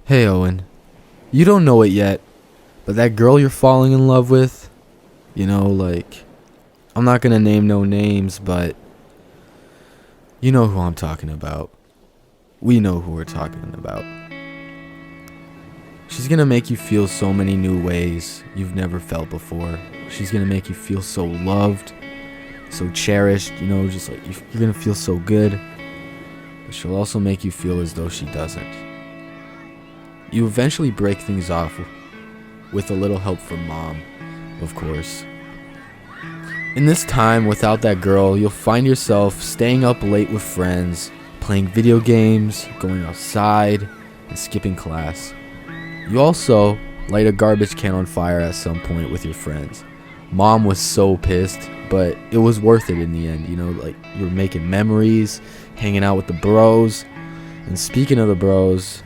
Hey Owen, you don't know it yet, but that girl you're falling in love with, I'm not gonna name no names, but you know who I'm talking about. We know who we're talking about. She's gonna make you feel so many new ways you've never felt before. She's gonna make you feel so loved, so cherished, just like you're gonna feel so good. But she'll also make you feel as though she doesn't. You eventually break things off with a little help from mom, of course. In this time without that girl, you'll find yourself staying up late with friends, playing video games, going outside, and skipping class. You also light a garbage can on fire at some point with your friends. Mom was so pissed, but it was worth it in the end. You're making memories, hanging out with the bros. And speaking of the bros,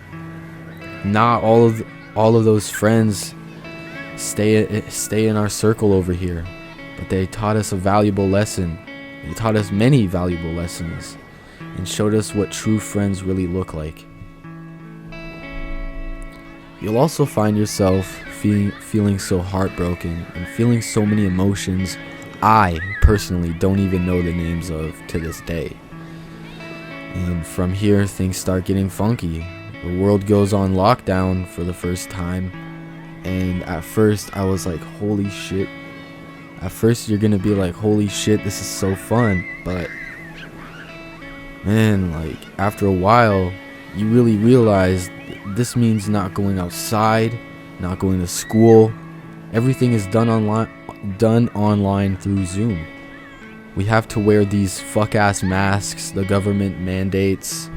not all of those friends stay in our circle over here, but they taught us a valuable lesson. They taught us many valuable lessons and showed us what true friends really look like. You'll also find yourself feeling so heartbroken and feeling so many emotions I personally don't even know the names of to this day. And from here, things start getting funky. The world goes on lockdown for the first time, and at first I was like, holy shit. At first you're gonna be like, holy shit, this is so fun, but man, after a while you really realize this means not going outside, not going to school. Everything is done online through Zoom. We have to wear these fuck ass masks the government mandates.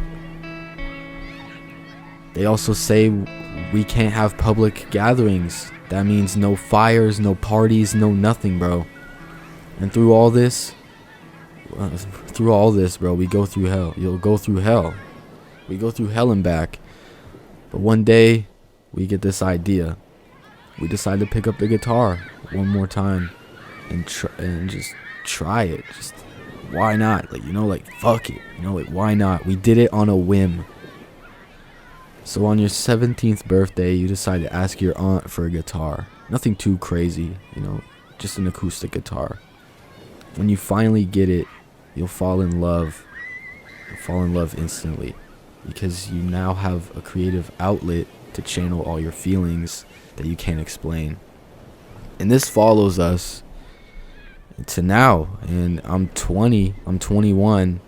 They also say we can't have public gatherings. That means no fires, no parties, no nothing, bro. And through all this, bro, we go through hell. You'll go through hell. We go through hell and back. But one day, we get this idea. We decide to pick up the guitar one more time and just try it. Just why not? Fuck it. Why not? We did it on a whim. So on your 17th birthday, you decide to ask your aunt for a guitar. Nothing too crazy, just an acoustic guitar. When you finally get it, you'll fall in love. You'll fall in love instantly, because you now have a creative outlet to channel all your feelings that you can't explain. And this follows us to now, and I'm 20, I'm 21.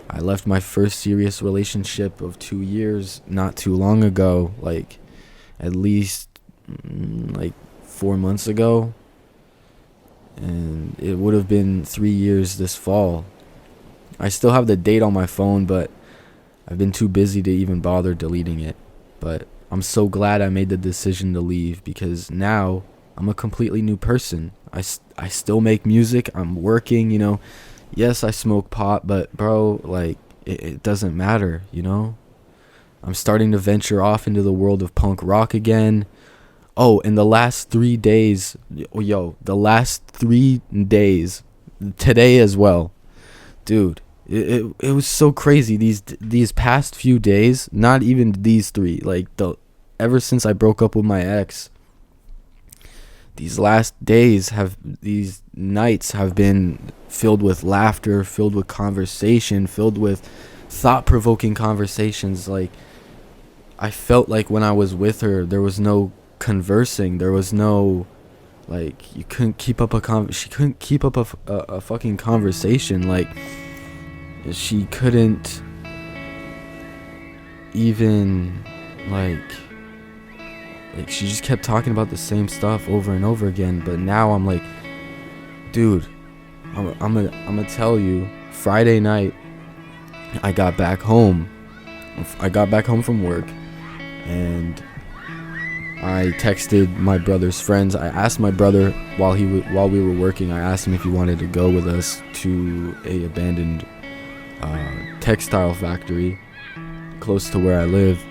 I left my first serious relationship of 2 years not too long ago, at least 4 months ago. And it would have been 3 years this fall. I still have the date on my phone, but I've been too busy to even bother deleting it. But I'm so glad I made the decision to leave, because now I'm a completely new person. I still make music. I'm working, Yes, I smoke pot, but bro, it doesn't matter, I'm starting to venture off into the world of punk rock again. Oh, and the last 3 days, today as well, dude, it was so crazy. These past few days, not even these three, ever since I broke up with my ex, these nights have been filled with laughter, filled with conversation, filled with thought-provoking conversations. I felt like when I was with her, there was no conversing. There was no, you couldn't keep up she couldn't keep up a fucking conversation. She couldn't even, she just kept talking about the same stuff over and over again. But now I'm like, dude, I'm gonna tell you, Friday night, I got back home from work, and I texted my brother's friends. I asked my brother while we were working, I asked him if he wanted to go with us to a abandoned textile factory close to where I live.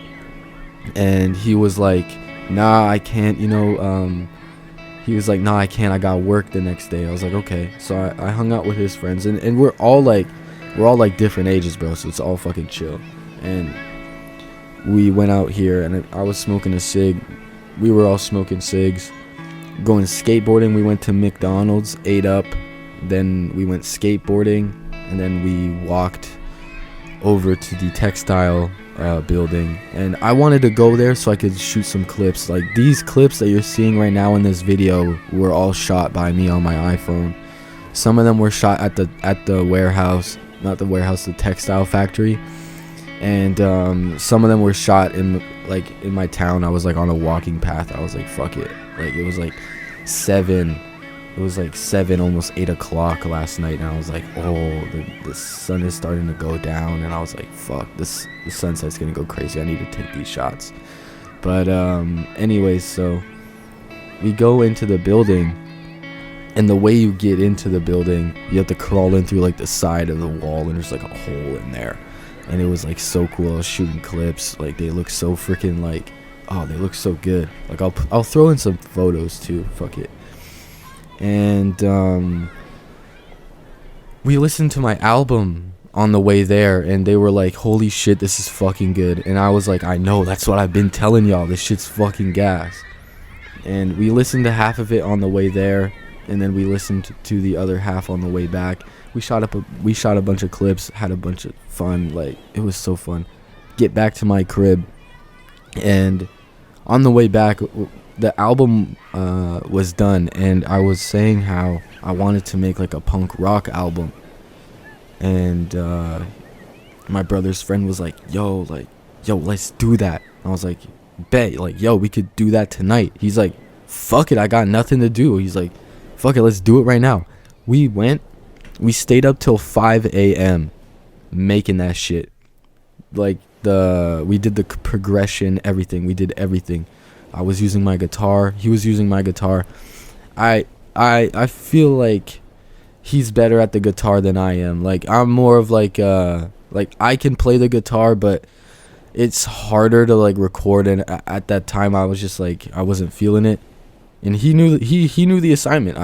And he was like, nah, I can't, he was like, nah, I can't, I got work the next day. I was like, okay. So I hung out with his friends, and we're all different ages, bro, so it's all fucking chill. And we went out here, and I was smoking a cig. We were all smoking cigs. Going skateboarding, we went to McDonald's, ate up. Then we went skateboarding, and then we walked over to the textile building. And I wanted to go there so I could shoot some clips. Like, these clips that you're seeing right now in this video were all shot by me on my iPhone. Some of them were shot at the warehouse, not the warehouse, the textile factory. And some of them were shot in my town. I was like on a walking path. I was like, fuck it. Like, it was like 7, almost 8 o'clock last night, and I was like, oh, the sun is starting to go down, and I was like, fuck, the sunset's gonna go crazy. I need to take these shots. But anyways, so we go into the building, and the way you get into the building, you have to crawl in through like the side of the wall, and there's like a hole in there. And it was like so cool. I was shooting clips. Like, they look so freaking like, oh, they look so good. Like, I'll throw in some photos too. Fuck it. And we listened to my album on the way there, and they were like, holy shit, this is fucking good. And I was like, I know, that's what I've been telling y'all. This shit's fucking gas. And we listened to half of it on the way there, and then we listened to the other half on the way back. We shot a bunch of clips, had a bunch of fun. Like, it was so fun. Get back to my crib, and on the way back, the album was done, and I was saying how I wanted to make like a punk rock album. And my brother's friend was like, yo, let's do that. And I was like, bet. Like, yo, we could do that tonight. He's like, fuck it, I got nothing to do. He's like, fuck it, let's do it right now. We stayed up till 5 a.m. making that shit. Like, we did the progression, everything. We did everything. I was using my guitar. He was using my guitar. I feel like he's better at the guitar than I am. Like, I'm more of like I can play the guitar, but it's harder to like record. And at that time, I was just like, I wasn't feeling it. And he knew the assignment.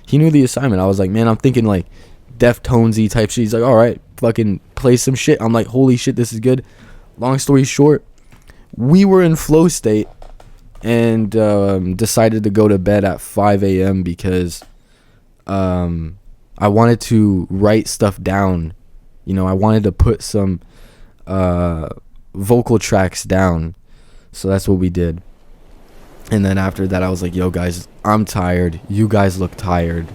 He knew the assignment. I was like, man, I'm thinking like Deftonesy type shit. He's like, all right, fucking play some shit. I'm like, holy shit, this is good. Long story short, we were in flow state, and decided to go to bed at 5 a.m. because I wanted to write stuff down. You know, I wanted to put some vocal tracks down. So that's what we did. And then after that, I was like, yo, guys, I'm tired. You guys look tired.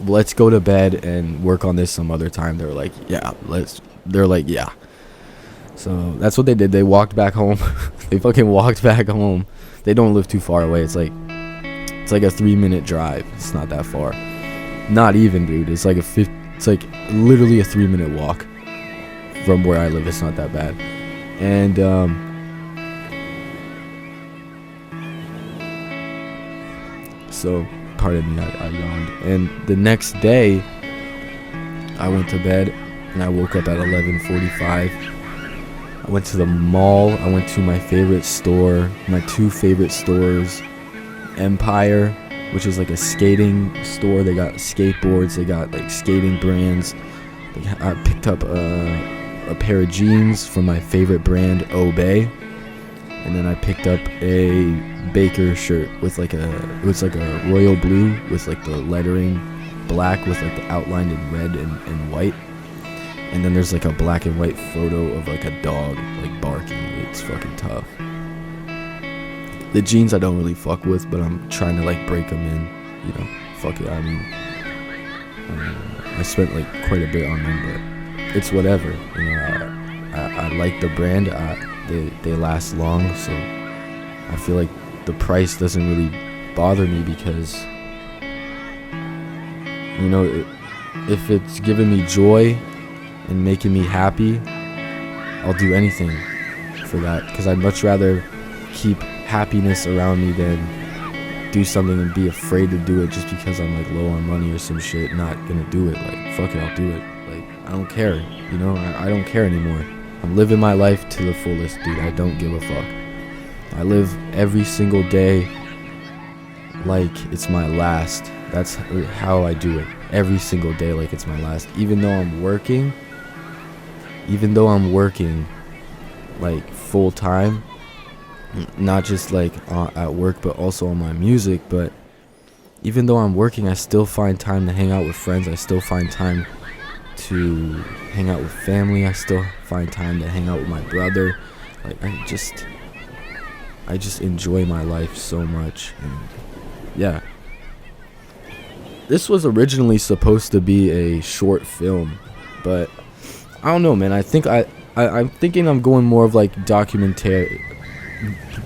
Let's go to bed and work on this some other time. They were like, yeah, they're like, yeah. So that's what they did. They walked back home. They fucking walked back home. They don't live too far away. It's like a 3-minute drive. It's not that far. Not even, dude. It's like literally a 3-minute walk from where I live. It's not that bad. And so pardon me, I yawned. And the next day, I went to bed, and I woke up at 11:45. I went to the mall. I went to my favorite store, my 2 favorite stores, Empire, which is like a skating store. They got skateboards. They got like skating brands. I picked up a pair of jeans from my favorite brand, Obey. And then I picked up a Baker shirt with it was like a royal blue with like the lettering black with like the outline in red and white. And then there's like a black and white photo of like a dog like barking. It's fucking tough. The jeans I don't really fuck with, but I'm trying to like break them in. You know, fuck it. I mean, I spent like quite a bit on them, but it's whatever. You know, I like the brand. They last long, so I feel like the price doesn't really bother me because, you know, if it's giving me joy and making me happy, I'll do anything for that, because I'd much rather keep happiness around me than do something and be afraid to do it just because I'm like low on money or some shit. Not gonna do it. Like, fuck it, I'll do it. Like, I don't care, you know. I don't care anymore. I'm living my life to the fullest, dude. I don't give a fuck. I live every single day like it's my last. That's how I do it. Every single day like it's my last. Even though I'm working, like full time, not just like at work, but also on my music. But even though I'm working, I still find time to hang out with friends. I still find time to hang out with family. I still find time to hang out with my brother. Like I just enjoy my life so much. And yeah, this was originally supposed to be a short film, but I don't know, man. I think I'm thinking I'm going more of like documentary.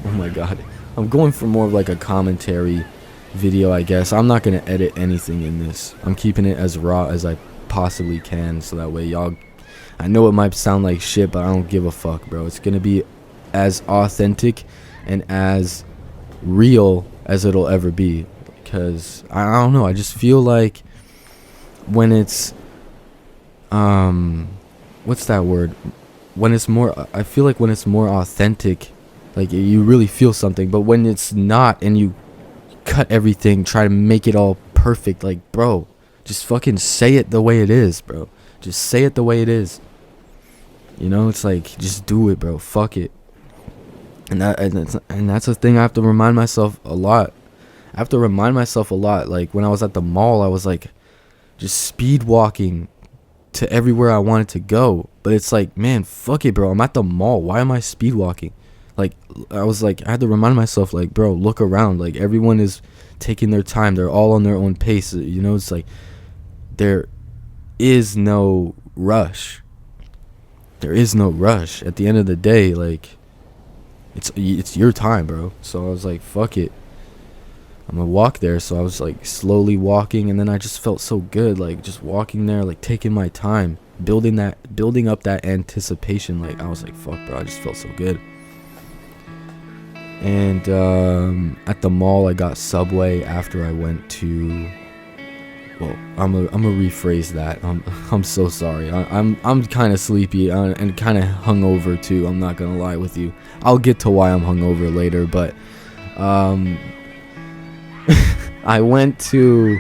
Oh my god, I'm going for more of like a commentary video, I guess. I'm not gonna edit anything in this. I'm keeping it as raw as I possibly can, so that way y'all, I know it might sound like shit, but I don't give a fuck, bro. It's gonna be as authentic and as real as it'll ever be, because I don't know, I just feel like when it's what's that word, when it's more, I feel like when it's more authentic, like you really feel something. But when it's not, and you cut everything, try to make it all perfect, like, bro, just fucking say it the way it is, bro. Just say it the way it is. You know, it's like, just do it, bro. Fuck it. And that's a thing I have to remind myself a lot. I have to remind myself a lot. Like when I was at the mall, I was like just speed walking to everywhere I wanted to go. But it's like, man, fuck it, bro. I'm at the mall. Why am I speed walking? Like, I was like, I had to remind myself, like, bro, look around. Like, everyone is taking their time. They're all on their own pace. You know, it's like, there is no rush. There is no rush. At the end of the day, like, it's your time, bro. So I was like, fuck it. I'm gonna walk there. So I was like slowly walking, and then I just felt so good, like just walking there, like taking my time, building up that anticipation. Like I was like, fuck, bro, I just felt so good. And at the mall, I got Subway after I went to. Well, I'm gonna rephrase that. I'm so sorry. I'm kind of sleepy and kind of hungover too. I'm not gonna lie with you. I'll get to why I'm hungover later, but I went to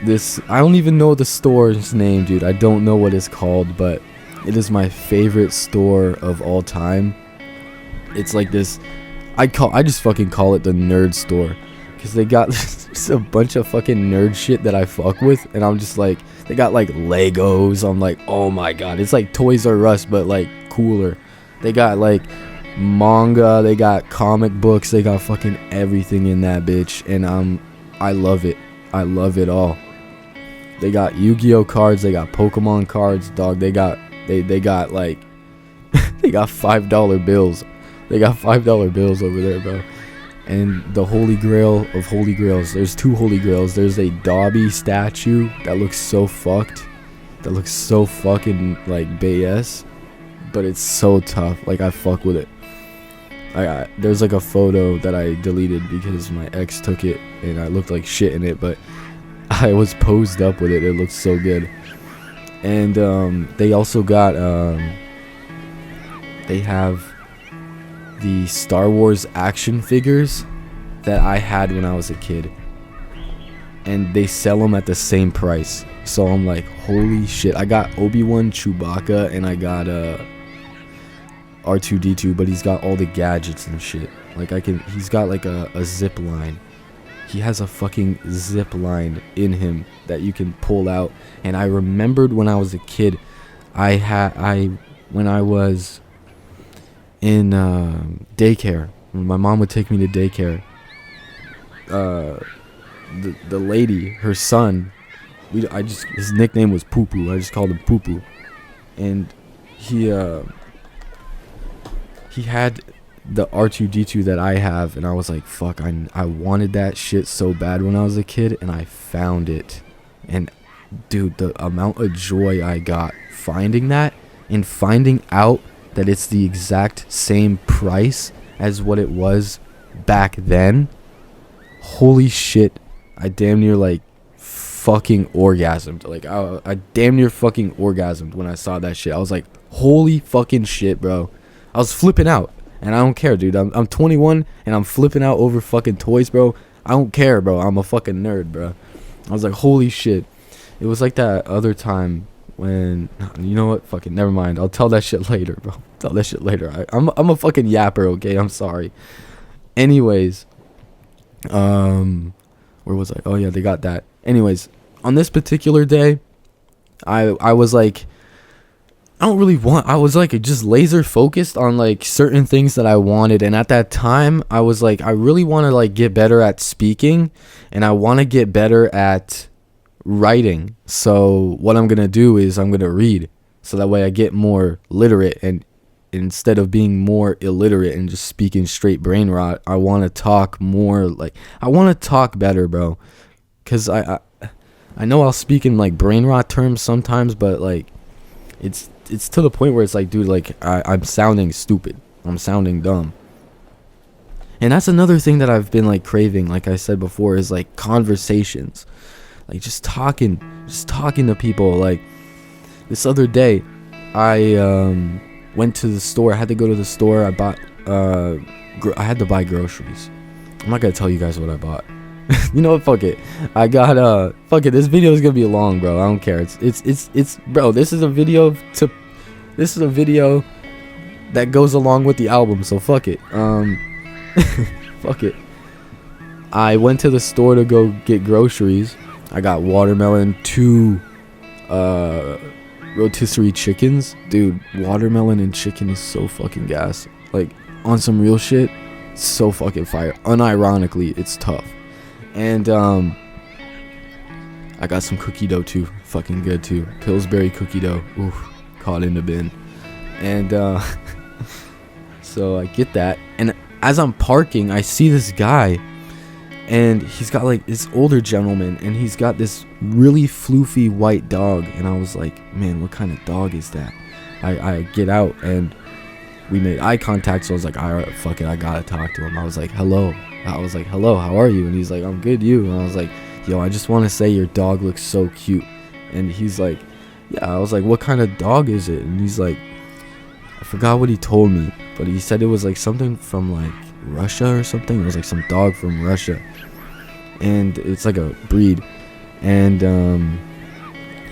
this. I don't even know the store's name, dude. I don't know what it's called, but it is my favorite store of all time. It's like this. I just fucking call it the nerd store, because they got just a bunch of fucking nerd shit that I fuck with, and I'm just like, they got like Legos. I'm like, oh my god, it's like Toys R Us, but like cooler. They got like manga, they got comic books, they got fucking everything in that bitch, and I love it. I love it all. They got Yu-Gi-Oh cards, they got Pokemon cards, dog. They got like they got $5 bills. They got $5 bills over there, bro. And the holy grail of holy grails, there's two holy grails. There's a Dobby statue that looks so fucked, that looks so fucking like BS, but it's so tough. Like, I fuck with it. There's like a photo that I deleted because my ex took it and I looked like shit in it, but I was posed up with it. It looked so good. And they also got they have the Star Wars action figures that I had when I was a kid, and they sell them at the same price. So I'm like, holy shit. I got Obi-Wan, Chewbacca, and I got R2-D2, but he's got all the gadgets and shit. Like, he's got like a zip line. He has a fucking zip line in him that you can pull out. And I remembered when I was a kid, when I was in daycare, when my mom would take me to daycare, the lady, her son, his nickname was Poo Poo. I just called him Poo Poo, and he had the R2-D2 that I have, and I was like, fuck, I wanted that shit so bad when I was a kid, and I found it. And dude, the amount of joy I got finding that, and finding out that it's the exact same price as what it was back then, holy shit. I damn near like fucking orgasmed. Like, I damn near fucking orgasmed when I saw that shit. I was like, holy fucking shit, bro. I was flipping out, and I don't care, dude. I'm 21 and I'm flipping out over fucking toys, bro. I don't care, bro. I'm a fucking nerd, bro. I was like, holy shit. It was like that other time when, you know what, fucking never mind, I'll tell that shit later, bro. Tell that shit later. I'm a fucking yapper, okay? I'm sorry. Anyways, where was I? Oh yeah, they got that. Anyways, on this particular day, I was like, I was like just laser focused on like certain things that I wanted. And at that time, I was like, I really want to like get better at speaking, and I want to get better at writing. So what I'm going to do is I'm going to read, so that way I get more literate, and instead of being more illiterate and just speaking straight brain rot, I want to talk more, like I want to talk better, bro. Cause I know I'll speak in like brain rot terms sometimes, but like it's to the point where it's like, dude, like I'm sounding stupid. I'm sounding dumb. And that's another thing that I've been like craving, like I said before, is like conversations. Like just talking to people. Like this other day, I went to the store. I had to go to the store. I bought I had to buy groceries. I'm not gonna tell you guys what I bought. You know what, fuck it. I got fuck it, this video is gonna be long, bro. I don't care. It's bro, this is a video that goes along with the album, so fuck it. Fuck it. I went to the store to go get groceries. I got watermelon, 2 rotisserie chickens. Dude, watermelon and chicken is so fucking gas. Like, on some real shit, so fucking fire. Unironically, it's tough. And I got some cookie dough too. Fucking good too. Pillsbury cookie dough. Oof, caught in the bin. And so I get that, and as I'm parking, I see this guy, and he's got like this older gentleman, and he's got this really floofy white dog. And I was like, man, what kind of dog is that? I get out, and we made eye contact. So I was like, all right, fuck it, I gotta talk to him. I was like, hello, how are you? And he's like, I'm good, you? And I was like, yo, I just want to say your dog looks so cute. And he's like, yeah. I was like, what kind of dog is it? And he's like, I forgot what he told me, but he said it was like something from like Russia or something. It was like some dog from Russia, and it's like a breed. And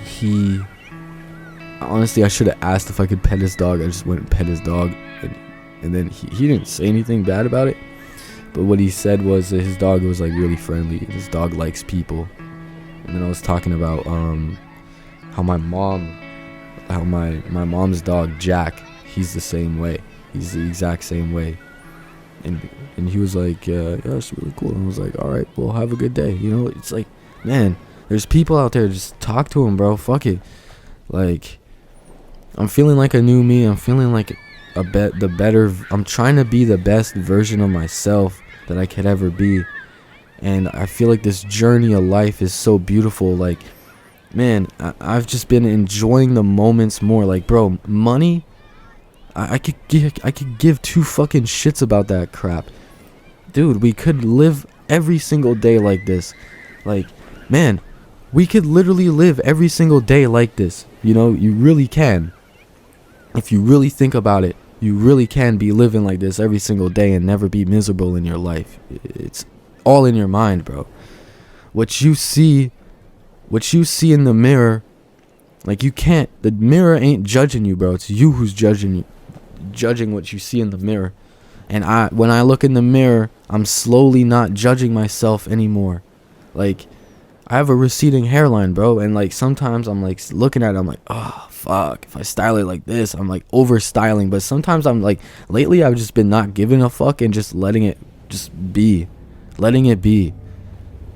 he, honestly, I should have asked if I could pet his dog. I just went and pet his dog, and then he didn't say anything bad about it. But what he said was that his dog was like really friendly. His dog likes people. And then I was talking about how my mom's dog Jack, he's the same way. He's the exact same way. And he was like, yeah, it's really cool. And I was like, all right, well, have a good day. You know, it's like, man, there's people out there, just talk to them, bro. Fuck it. Like, I'm feeling like a new me. I'm feeling like I'm trying to be the best version of myself that I could ever be. And I feel like this journey of life is so beautiful. Like, man, I've just been enjoying the moments more. Like, bro, money, I could give 2 fucking shits about that crap. Dude, we could live every single day like this. Like, man, we could literally live every single day like this. You know, you really can. If you really think about it, you really can be living like this every single day and never be miserable in your life. It's all in your mind, bro. What you see in the mirror, like, the mirror ain't judging you, bro. It's you who's judging what you see in the mirror. And when I look in the mirror, I'm slowly not judging myself anymore. Like, I have a receding hairline, bro, and like sometimes I'm like looking at it, I'm like, oh fuck, if I style it like this, I'm like over styling. But sometimes I'm like, lately I've just been not giving a fuck and just letting it be.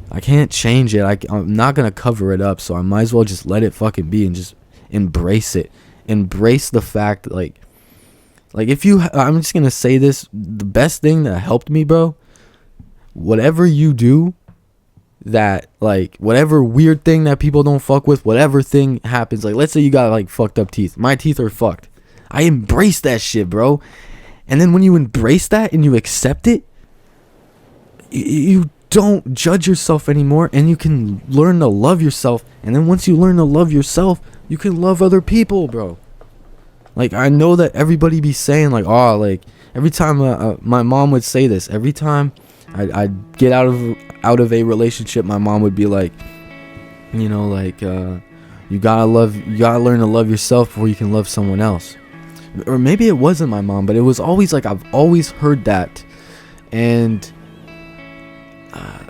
I can't change it. I'm not gonna cover it up, so I might as well just let it fucking be and just embrace it. Embrace the fact, like I'm just gonna say this, the best thing that helped me, bro, whatever you do, that, like, whatever weird thing that people don't fuck with, whatever thing happens, like, let's say you got like fucked up teeth. My teeth are fucked. I embrace that shit, bro. And then when you embrace that and you accept it, you don't judge yourself anymore, and you can learn to love yourself. And then once you learn to love yourself, you can love other people, bro. Like, I know that everybody be saying, like, oh, like, every time my mom would say this, every time I'd get out of a relationship, my mom would be like, you know, like, You gotta learn to love yourself before you can love someone else. Or maybe it wasn't my mom, but it was always like, I've always heard that. And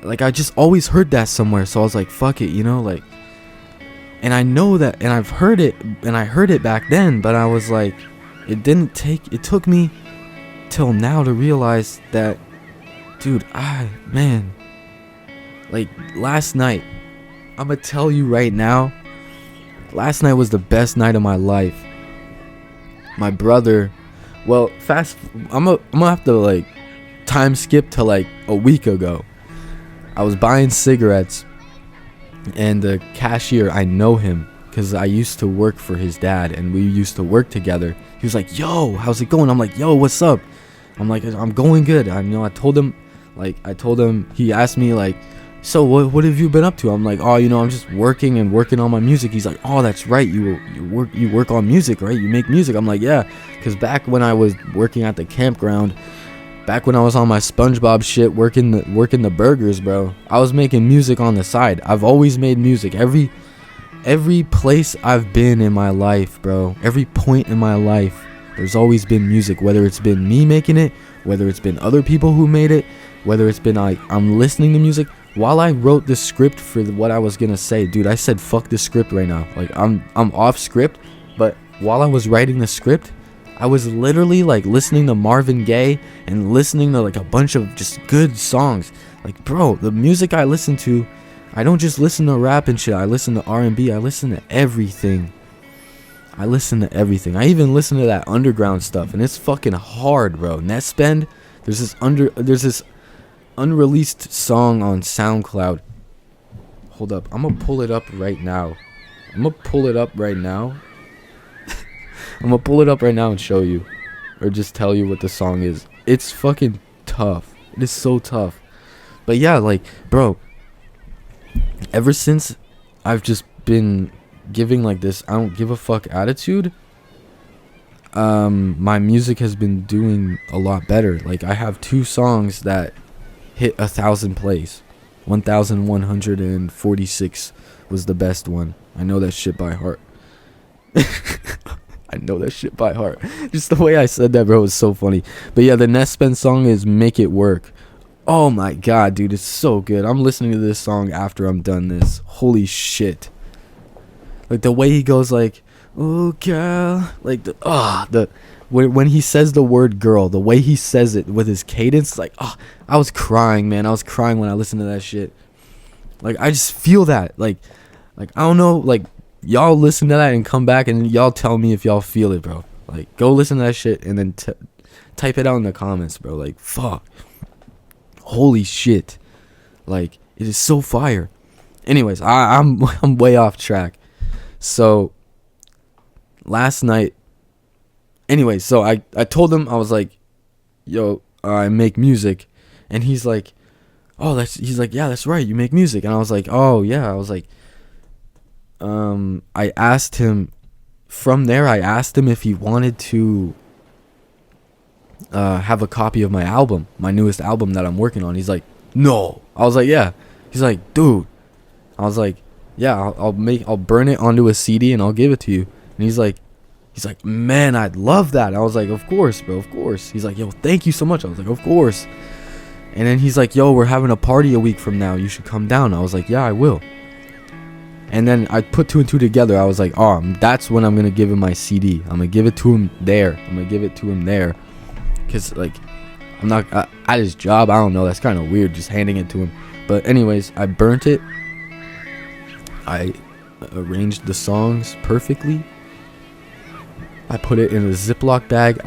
like I just always heard that somewhere. So I was like, fuck it, you know, like, and I know that, and I've heard it, and I heard it back then, but I was like, it took me till now to realize that, dude, man, like last night, I'm gonna tell you right now, last night was the best night of my life. My brother, well, I'm gonna have to like time skip to like a week ago. I was buying cigarettes, and the cashier, I know him because I used to work for his dad, and we used to work together. He was like, yo, how's it going? I'm like, yo, what's up? I'm like, I'm going good. I told him, he asked me like, so what have you been up to? I'm like, oh, I'm just working on my music. He's like, oh, that's right, you work on music, right? You make music. I'm like, yeah, because back when I was working at the campground, back when I was on my SpongeBob shit, working the burgers, bro, I was making music on the side. I've always made music. Every place I've been in my life, bro, every point in my life, there's always been music, whether it's been me making it, whether it's been other people who made it, whether it's been like I'm listening to music. While I wrote the script for what I was gonna say, dude, I said fuck this script right now. Like I'm off script, but while I was writing the script, I was literally like listening to Marvin Gaye and listening to like a bunch of just good songs. Like, bro, the music I listen to, I don't just listen to rap and shit. I listen to R&B. I listen to everything. I even listen to that underground stuff, and it's fucking hard, bro. Netspend, there's this unreleased song on SoundCloud. Hold up, I'm gonna pull it up right now. I'm gonna pull it up right now and show you, or just tell you what the song is. It's fucking tough. It is so tough. But yeah, like, bro, ever since I've just been giving like this I don't give a fuck attitude, my music has been doing a lot better. Like, I have 2 songs that hit 1,000 plays. 1,146 was the best one. I know that shit by heart. Just the way I said that, bro, was so funny. But yeah, the Netspend song is Make It Work. Oh my god, dude, it's so good. I'm listening to this song after I'm done this. Holy shit. Like the way he goes like, oh girl, like when he says the word girl, the way he says it with his cadence, like, oh, I was crying, man. I was crying when I listened to that shit. Like, I just feel that. Like I don't know, like, y'all listen to that and come back and y'all tell me if y'all feel it, bro. Like, go listen to that shit and then type it out in the comments, bro. Like, fuck. Holy shit. Like, it is so fire. Anyways, I'm way off track. So last night, anyway, so I told him, I was like, yo, I make music. And he's like, oh, he's like, yeah, that's right, you make music. And I was like, oh yeah. I was like, I asked him if he wanted to have a copy of my album, my newest album that I'm working on. He's like, no. I was like, yeah. He's like, dude. I was like, yeah, I'll burn it onto a CD and I'll give it to you. And he's like, man, I'd love that. I was like, of course, bro, of course. He's like, yo, thank you so much. I was like, of course. And then he's like, yo, we're having a party a week from now, you should come down. I was like, yeah, I will. And then I put 2 and 2 together. I was like, oh, that's when I'm gonna give him my CD. I'm gonna give it to him there. Because, like, I'm not at his job. I don't know, that's kind of weird just handing it to him. But anyways, I burnt it. I arranged the songs perfectly. I put it in a Ziploc bag.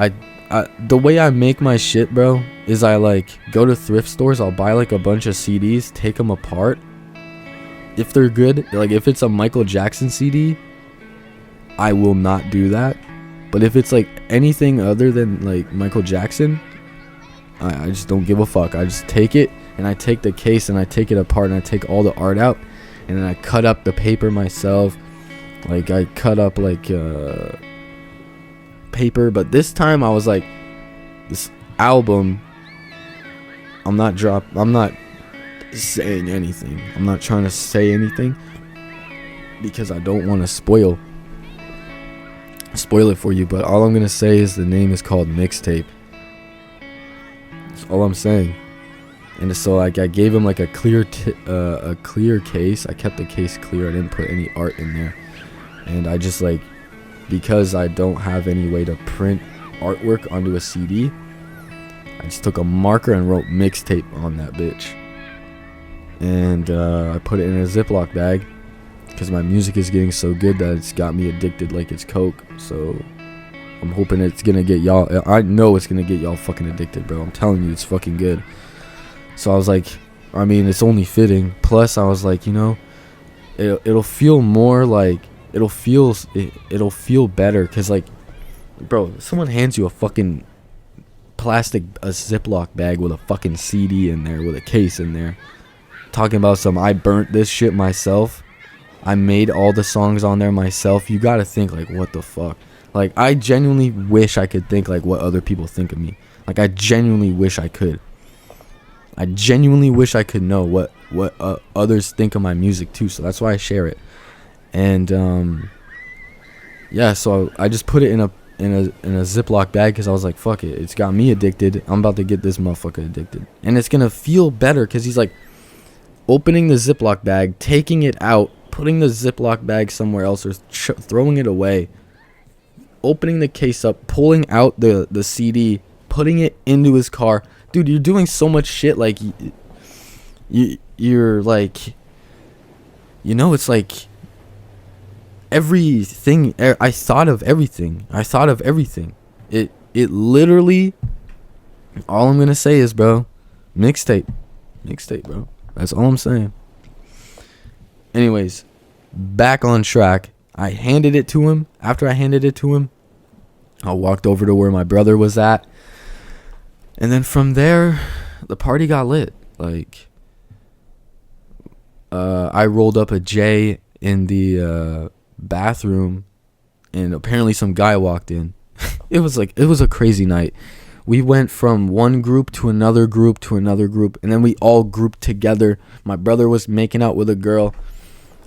The way I make my shit, bro, is I like go to thrift stores. I'll buy like a bunch of CDs, take them apart. If they're good, like if it's a Michael Jackson CD, I will not do that. But if it's like anything other than like Michael Jackson, I just don't give a fuck. I just take it and I take the case and I take it apart and I take all the art out. And then I cut up the paper myself. Like, I cut up, like, paper. But this time, I was like, this album, I'm not saying anything. I'm not trying to say anything. because I don't want to spoil it for you. But all I'm gonna say is the name is called MIXXTAPE. That's all I'm saying. And so like I gave him like a clear case. I kept the case clear. I didn't put any art in there. And I just like, because I don't have any way to print artwork onto a CD, I just took a marker and wrote MIXXTAPE on that bitch. And I put it in a Ziploc bag because my music is getting so good that it's got me addicted like it's coke. So I'm hoping it's gonna get y'all, I know it's gonna get y'all fucking addicted, bro. I'm telling you, it's fucking good. So I was like, I mean, it's only fitting. Plus I was like, you know, it'll feel more like, it'll feel better, because like, bro, someone hands you a fucking a Ziploc bag with a fucking CD in there, with a case in there, talking about some, I burnt this shit myself, I made all the songs on there myself. You gotta think like, what the fuck? Like, I genuinely wish I could think like what other people think of me. Like, I genuinely wish I could. I genuinely wish I could know what others think of my music too. So that's why I share it. And yeah, so I just put it in a Ziploc bag because I was like, fuck it, it's got me addicted. I'm about to get this motherfucker addicted, and it's gonna feel better because he's like opening the Ziploc bag, taking it out, putting the Ziploc bag somewhere else, or throwing it away, opening the case up, pulling out the CD, putting it into his car. Dude, you're doing so much shit. Like, you're like, you know, it's like everything. I thought of everything. It literally, all I'm gonna say is, bro, MIXXTAPE, bro. That's all I'm saying. Anyways, back on track. I handed it to him. After I handed it to him, I walked over to where my brother was at. And then from there, the party got lit. Like, I rolled up a J in the bathroom, and apparently some guy walked in. It was a crazy night. We went from one group to another group to another group, and then we all grouped together. My brother was making out with a girl.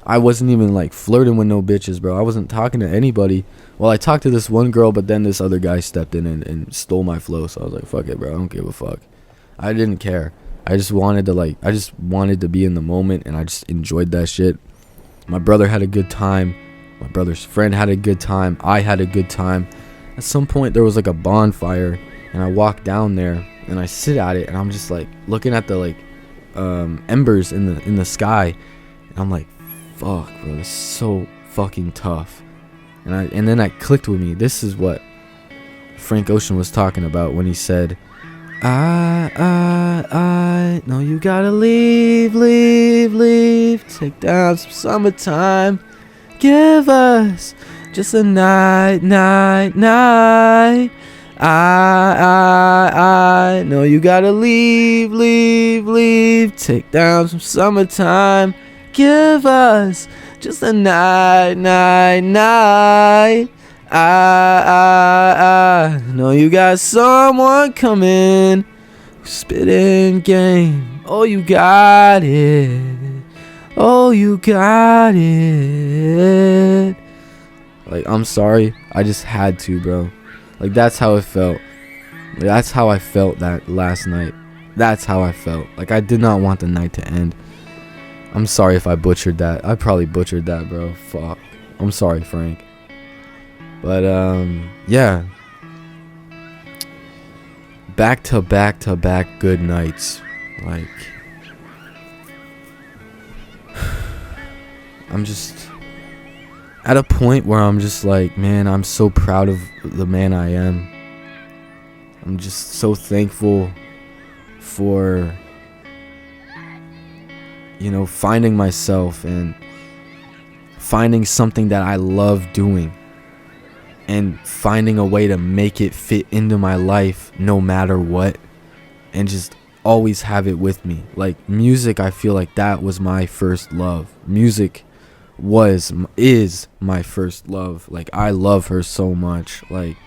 I wasn't even like flirting with no bitches, bro. I wasn't talking to anybody. Well, I talked to this one girl, but then this other guy stepped in and stole my flow. So I was like, fuck it, bro. I don't give a fuck. I didn't care. I just wanted to be in the moment, and I just enjoyed that shit. My brother had a good time. My brother's friend had a good time. I had a good time. At some point, there was like a bonfire, and I walked down there, and I sit at it, and I'm just like looking at the like embers in the sky, and I'm like, fuck, bro, this is so fucking tough. And then that clicked with me. This is what Frank Ocean was talking about when he said, I know you gotta leave, take down some summertime, give us just a night. I know you gotta leave, take down some summertime, give us just a night. I know you got someone coming, spitting game. Oh, you got it. Like, I'm sorry, I just had to, bro. Like, that's how it felt. That's how I felt that last night. That's how I felt. Like, I did not want the night to end. I'm sorry if I butchered that. I probably butchered that, bro. Fuck. I'm sorry, Frank. But, yeah. Back to back good nights. Like, I'm just at a point where I'm just like, man, I'm so proud of the man I am. I'm just so thankful for, you know, finding myself and finding something that I love doing and finding a way to make it fit into my life no matter what, and just always have it with me. Like, music, I feel like that was my first love. Music is my first love. Like, I love her so much. Like,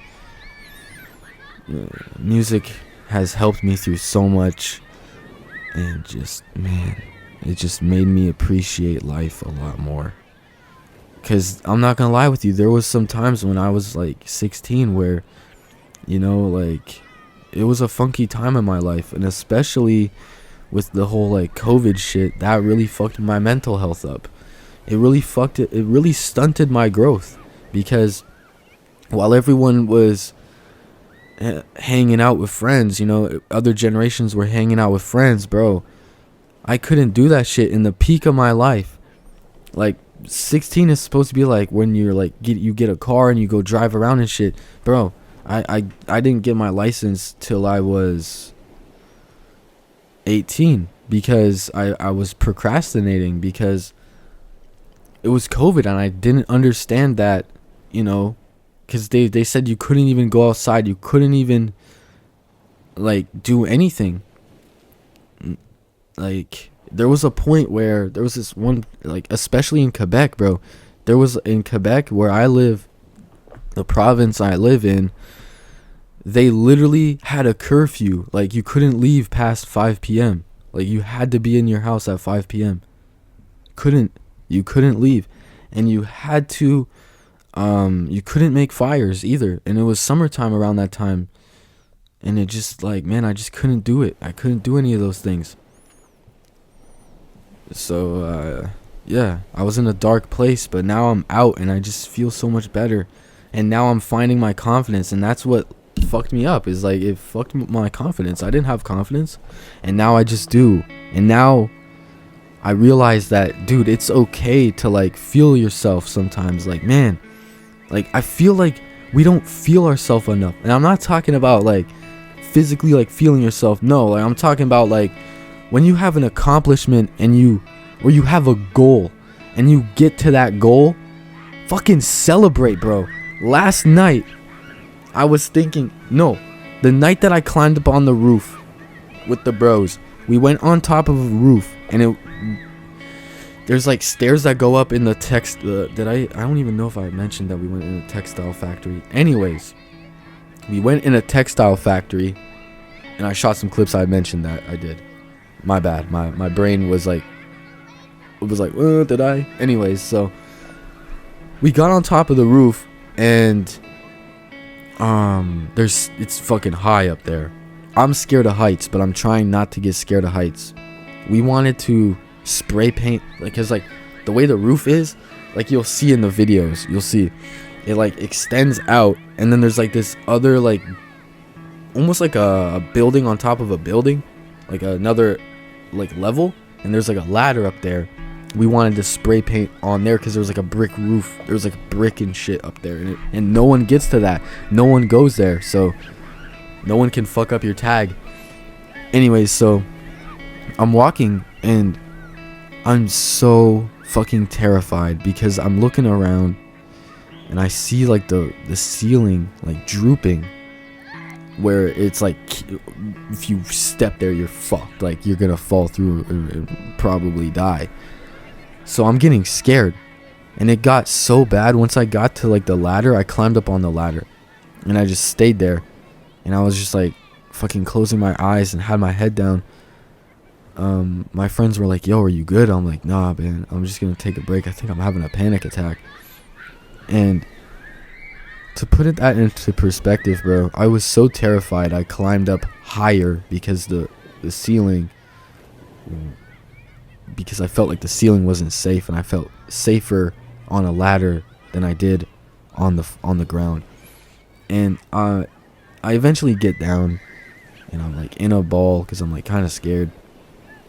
music has helped me through so much, and just, man, it just made me appreciate life a lot more. Because I'm not gonna lie with you, there was some times when I was like 16 where, you know, like, it was a funky time in my life. And especially with the whole like COVID shit, that really fucked my mental health up. It really stunted my growth. Because while everyone was hanging out with friends, you know, other generations were hanging out with friends, bro, I couldn't do that shit in the peak of my life. Like, 16 is supposed to be like when you're like you get a car and you go drive around and shit, bro. I didn't get my license till I was 18 because I was procrastinating because it was COVID and I didn't understand that, you know, because they said you couldn't even go outside, you couldn't even like do anything. Like, there was a point where there was this one, like, especially in Quebec, bro. There was in Quebec where I live, the province I live in, they literally had a curfew. Like, you couldn't leave past 5 p.m. Like, you had to be in your house at 5 p.m. You couldn't leave. And you had to, you couldn't make fires either. And it was summertime around that time. And it just, like, man, I just couldn't do it. I couldn't do any of those things. So, yeah, I was in a dark place, but now I'm out and I just feel so much better. And now I'm finding my confidence, and that's what fucked me up, is like, it fucked my confidence. I didn't have confidence, and now I just do. And now I realize that, dude, it's okay to like feel yourself sometimes. Like, man, like, I feel like we don't feel ourselves enough. And I'm not talking about like physically like feeling yourself. No, like, I'm talking about like when you have an accomplishment and you have a goal and you get to that goal, fucking celebrate, bro. Last night, I was thinking, no, the night that I climbed up on the roof with the bros, we went on top of a roof and there's like stairs that go up in the I don't even know if I mentioned that we went in a textile factory. Anyways, we went in a textile factory and I shot some clips. I mentioned that I did. My bad. My brain was like, did I? Anyways, so we got on top of the roof and it's fucking high up there. I'm scared of heights, but I'm trying not to get scared of heights. We wanted to spray paint, like, cause like the way the roof is, like, you'll see in the videos, you'll see it like extends out, and then there's like this other like almost like a building on top of a building, like another like level, and there's like a ladder up there. We wanted to spray paint on there because there was like a brick roof, there was like brick and shit up there, and no one gets to that, no one goes there, so no one can fuck up your tag. Anyways, so I'm walking and I'm so fucking terrified because I'm looking around and I see like the ceiling like drooping, where it's like if you step there you're fucked, like you're gonna fall through and probably die. So I'm getting scared, and it got so bad once I got to like the ladder, I climbed up on the ladder and I just stayed there, and I was just like fucking closing my eyes and had my head down. My friends were like, yo, are you good? I'm like, nah, man, I'm just gonna take a break, I think I'm having a panic attack. And to put that into perspective, bro, I was so terrified I climbed up higher because the ceiling, because I felt like the ceiling wasn't safe, and I felt safer on a ladder than I did on the ground. And I eventually get down and I'm like in a ball because I'm like kind of scared,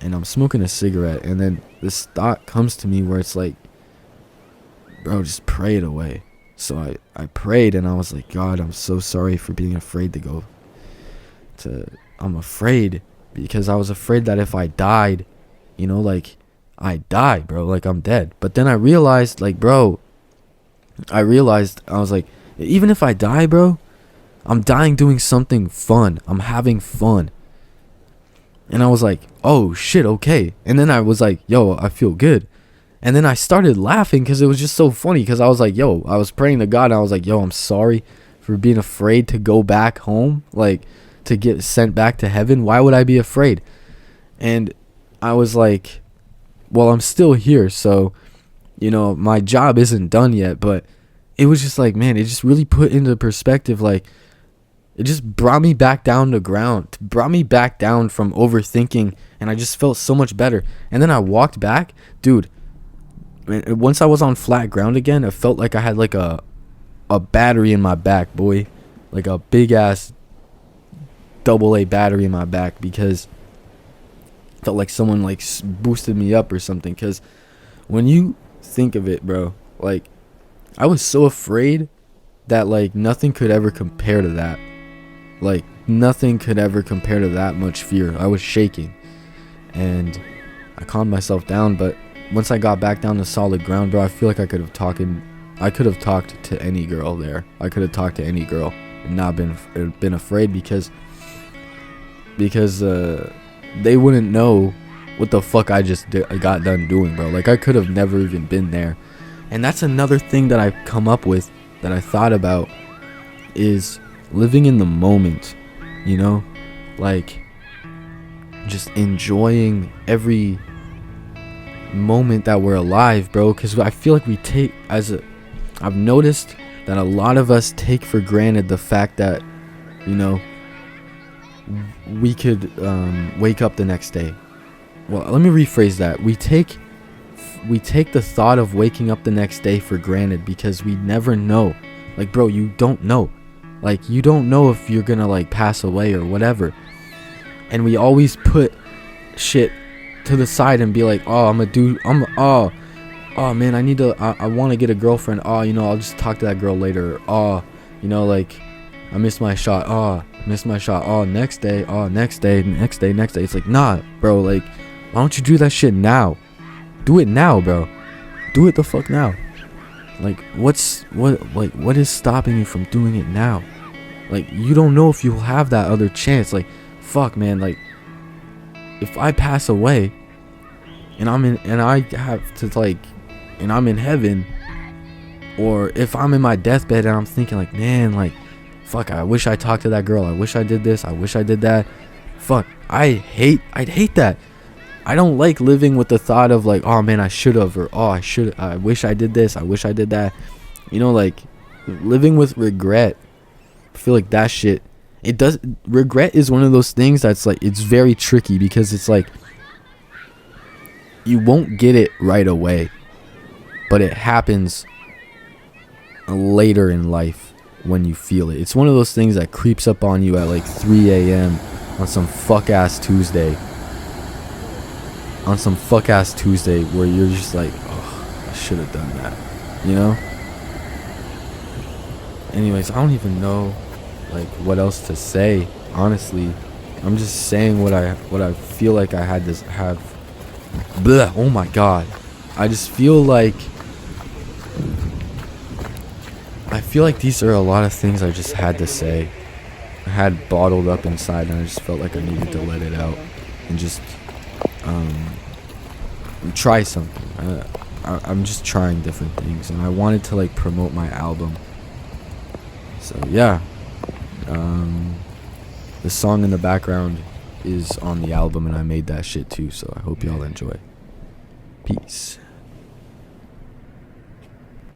and I'm smoking a cigarette, and then this thought comes to me where it's like, bro, just pray it away. So I prayed, and I was like, God, I'm so sorry for being afraid to go I'm afraid because I was afraid that if I died, you know, like, I die, bro, like I'm dead. But then I realized, like, bro, I was like, even if I die, bro, I'm dying doing something fun. I'm having fun. And I was like, oh shit, okay. And then I was like, yo, I feel good. And then I started laughing because it was just so funny, because I was like, yo, I was praying to God, and I was like, yo, I'm sorry for being afraid to go back home, like to get sent back to heaven. Why would I be afraid? And I was like, well, I'm still here, so my job isn't done yet, but it was just like, man, it just really put into perspective, like, it just brought me back down to ground, brought me back down from overthinking, and I just felt so much better. And then I walked back, dude, once I was on flat ground again, it felt like I had like a battery in my back, boy. Like a big ass AA battery in my back, because it felt like someone like boosted me up or something. Because when you think of it, bro, like, I was so afraid that like nothing could ever compare to that. Like, nothing could ever compare to that much fear. I was shaking, and I calmed myself down. But once I got back down to solid ground, bro, I feel like I could have talked to any girl there. I could have talked to any girl and not been afraid, because they wouldn't know what the fuck I got done doing, bro. Like, I could have never even been there. And that's another thing that I've come up with, that I thought about, is living in the moment, like, just enjoying every moment that we're alive, bro. Because I feel like I've noticed that a lot of us take for granted the fact that, we could wake up the next day. Well, let me rephrase that. We take the thought of waking up the next day for granted, because we never know. Like, bro, you don't know. Like, you don't know if you're gonna like pass away or whatever. And we always put shit to the side and be like, oh man, I want to get a girlfriend. I'll just talk to that girl later. Like, I missed my shot. Next day. It's like, nah, bro. Like, why don't you do that shit now? Do it now, bro. Do it the fuck now. Like, what is stopping you from doing it now? Like, you don't know if you'll have that other chance. Like, fuck, man. Like, if I pass away and I'm in heaven, or if I'm in my deathbed and I'm thinking like, man, like, fuck, I wish I talked to that girl. I wish I did this. I wish I did that. Fuck, I'd hate that. I don't like living with the thought of like, oh man, I should have, or I wish I did this, I wish I did that. Like, living with regret, I feel like that shit, regret is one of those things that's like, it's very tricky, because it's like, you won't get it right away, but it happens later in life when you feel it. It's one of those things that creeps up on you at like 3 a.m. on some fuck ass Tuesday. Where you're just like, oh, I should have done that, Anyways, I don't even know like what else to say, honestly. I'm just saying what I feel like I had to have. Blah, oh my god. I feel like these are a lot of things I just had to say. I had bottled up inside, and I just felt like I needed to let it out and just try something. I'm just trying different things, and I wanted to like promote my album. So yeah, the song in the background is on the album, and I made that shit too, so I hope y'all enjoy. Peace.